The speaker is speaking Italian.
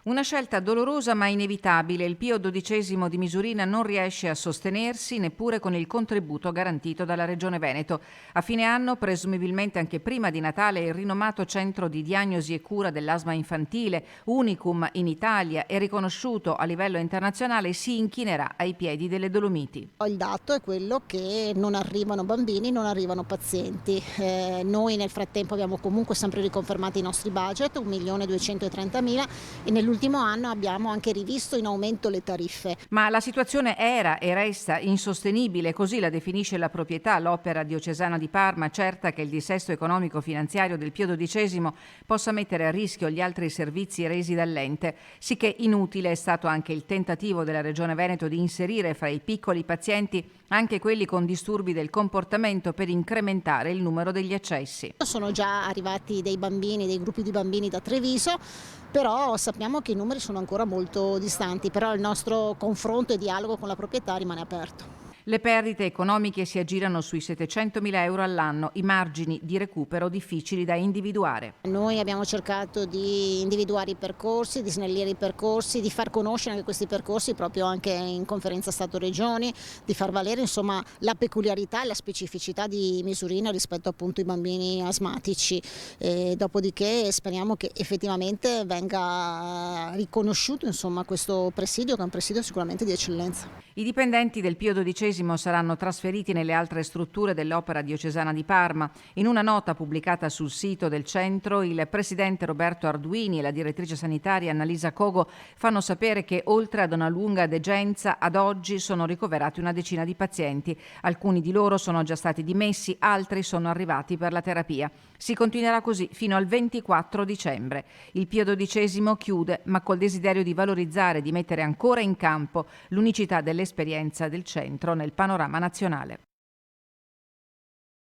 Una scelta dolorosa ma inevitabile. Il Pio XII di Misurina non riesce a sostenersi neppure con il contributo garantito dalla Regione Veneto. A fine anno, presumibilmente anche prima di Natale, il rinomato centro di diagnosi e cura dell'asma infantile, unicum in Italia e riconosciuto a livello internazionale, si inchinerà ai piedi delle Dolomiti. Il dato è quello che non arrivano bambini, non arrivano pazienti. Noi nel frattempo abbiamo comunque sempre riconfermato i nostri budget, 1.230.000, e nell'ultimo anno abbiamo anche rivisto in aumento le tariffe. Ma la situazione era e resta insostenibile, così la definisce la proprietà, l'Opera Diocesana di Parma, certa che il dissesto economico-finanziario del Pio XII possa mettere a rischio gli altri servizi resi dall'ente, sicché inutile è stato anche il tentativo della Regione Veneto di inserire fra i piccoli pazienti anche quelli con disturbi del comportamento per incrementare il numero degli accessi. Sono già arrivati dei bambini, dei gruppi di bambini da Treviso, però sappiamo che i numeri sono ancora molto distanti, però il nostro confronto e dialogo con la proprietà rimane aperto. Le perdite economiche si aggirano sui 700.000 euro all'anno, i margini di recupero difficili da individuare. Noi abbiamo cercato di individuare i percorsi, di snellire i percorsi, di far conoscere anche questi percorsi proprio anche in conferenza Stato-Regioni, di far valere insomma la peculiarità e la specificità di Misurina rispetto appunto ai bambini asmatici. Dopodiché speriamo che effettivamente venga riconosciuto insomma questo presidio, che è un presidio sicuramente di eccellenza. I dipendenti del Pio XII saranno trasferiti nelle altre strutture dell'Opera Diocesana di Parma. In una nota pubblicata sul sito del centro, il presidente Roberto Arduini e la direttrice sanitaria Annalisa Cogo fanno sapere che oltre ad una lunga degenza, ad oggi sono ricoverati una decina di pazienti. Alcuni di loro sono già stati dimessi, altri sono arrivati per la terapia. Si continuerà così fino al 24 dicembre. Il Pio XII chiude, ma col desiderio di valorizzare e di mettere ancora in campo l'unicità dell'esperienza del centro nel panorama nazionale.